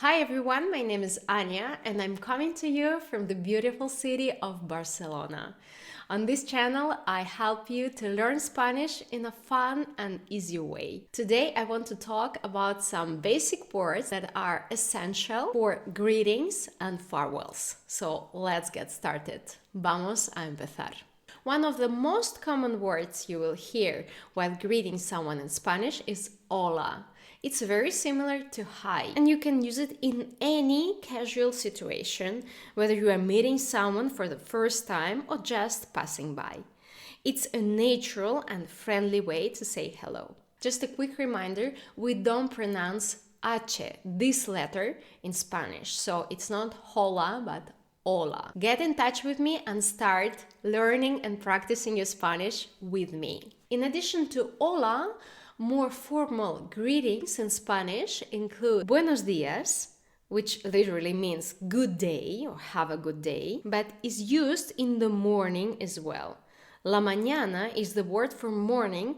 Hi everyone, my name is Anya and I'm coming to you from the beautiful city of Barcelona. On this channel, I help you to learn Spanish in a fun and easy way. Today, I want to talk about some basic words that are essential for greetings and farewells. So let's get started. Vamos a empezar. One of the most common words you will hear while greeting someone in Spanish is hola. It's very similar to hi, and you can use it in any casual situation, whether you are meeting someone for the first time or just passing by. It's a natural and friendly way to say hello. Just a quick reminder, we don't pronounce H, this letter, in Spanish, so it's not hola, but hola. Get in touch with me and start learning and practicing your Spanish with me. In addition to hola, more formal greetings in Spanish include buenos días, which literally means good day or have a good day, but is used in the morning as well. La mañana is the word for morning,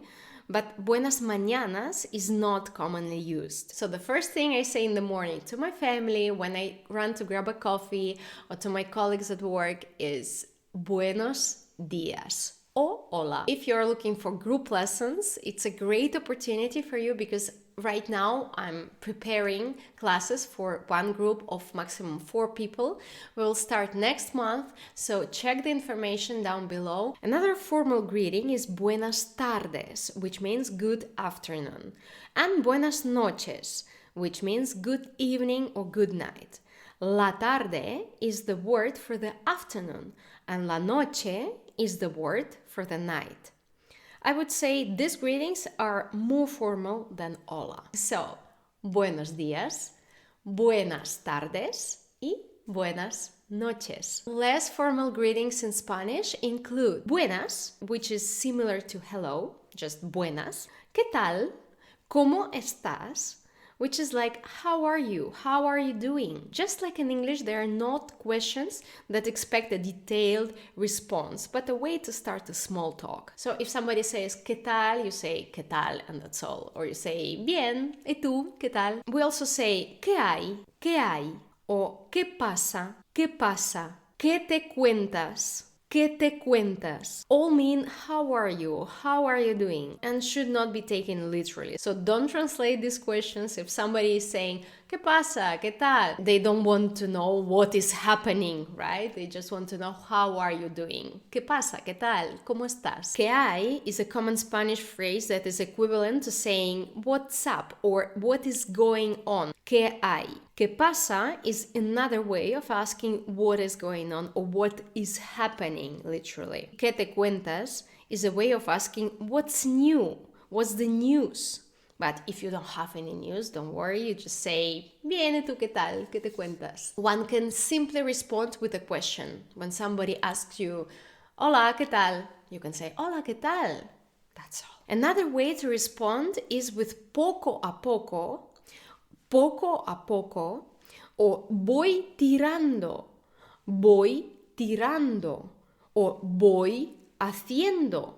but buenas mañanas is not commonly used. So the first thing I say in the morning to my family when I run to grab a coffee or to my colleagues at work is buenos días. Or hola. If you're looking for group lessons, it's a great opportunity for you because right now I'm preparing classes for one group of maximum 4 people. We'll start next month, so check the information down below. Another formal greeting is buenas tardes, which means good afternoon, and buenas noches, which means good evening or good night. La tarde is the word for the afternoon, and la noche is the word for the night. I would say these greetings are more formal than hola. So, buenos días, buenas tardes, y buenas noches. Less formal greetings in Spanish include buenas, which is similar to hello, just buenas. ¿Qué tal? ¿Cómo estás? Which is like, how are you? How are you doing? Just like in English, there are not questions that expect a detailed response, but a way to start a small talk. So if somebody says, ¿qué tal? You say, ¿qué tal? And that's all. Or you say, bien, ¿y tú? ¿Qué tal? We also say, ¿qué hay? ¿Qué hay? O, ¿qué pasa? ¿Qué pasa? ¿Qué te cuentas? ¿Qué te cuentas? All mean how are you, how are you doing, and should not be taken literally. So don't translate these questions. If somebody is saying, ¿qué pasa? ¿Qué tal? They don't want to know what is happening, right? They just want to know how are you doing. ¿Qué pasa? ¿Qué tal? ¿Cómo estás? ¿Qué hay? Is a common Spanish phrase that is equivalent to saying what's up or what is going on. ¿Qué hay? ¿Qué pasa? Is another way of asking what is going on or what is happening, literally. ¿Qué te cuentas? Is a way of asking what's new, what's the news. But if you don't have any news, don't worry, you just say, bien, ¿y tú qué tal? ¿Qué te cuentas? One can simply respond with a question. When somebody asks you, hola, ¿qué tal? You can say, hola, ¿qué tal? That's all. Another way to respond is with poco a poco, o voy tirando, o voy haciendo,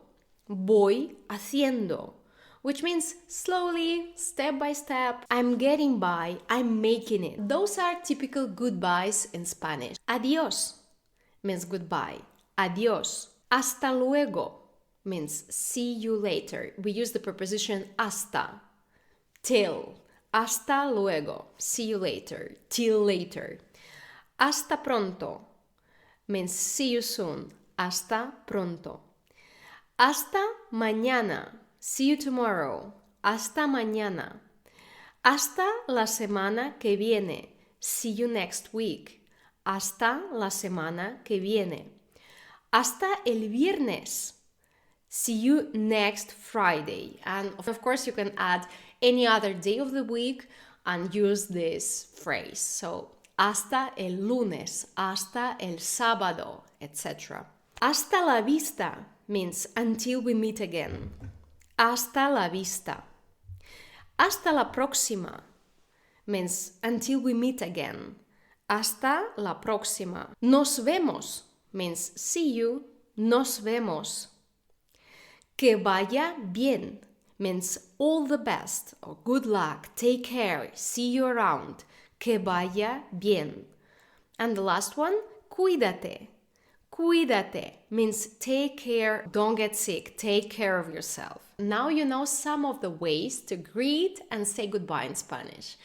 which means slowly, step by step, I'm getting by, I'm making it. Those are typical goodbyes in Spanish. Adiós means goodbye. Adiós. Hasta luego means see you later. We use the preposition hasta, till. Hasta luego, see you later, till later. Hasta pronto means see you soon, hasta pronto. Hasta mañana, see you tomorrow, hasta mañana. Hasta la semana que viene, see you next week, hasta la semana que viene. Hasta el viernes, see you next Friday. And of course, you can add any other day of the week and use this phrase. So, hasta el lunes, hasta el sábado, etc. Hasta la vista means until we meet again. Hasta la vista. Hasta la próxima means until we meet again. Hasta la próxima. Nos vemos means see you. Nos vemos. Que vaya bien means all the best or good luck, take care, see you around. Que vaya bien. And the last one, cuídate. Cuídate means take care, don't get sick, take care of yourself. Now you know some of the ways to greet and say goodbye in Spanish.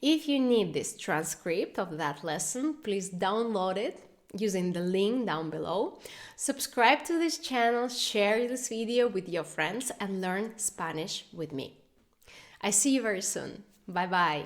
If you need this transcript of that lesson, please download it using the link down below. Subscribe to this channel, share this video with your friends, and learn Spanish with me. I see you very soon. Bye bye.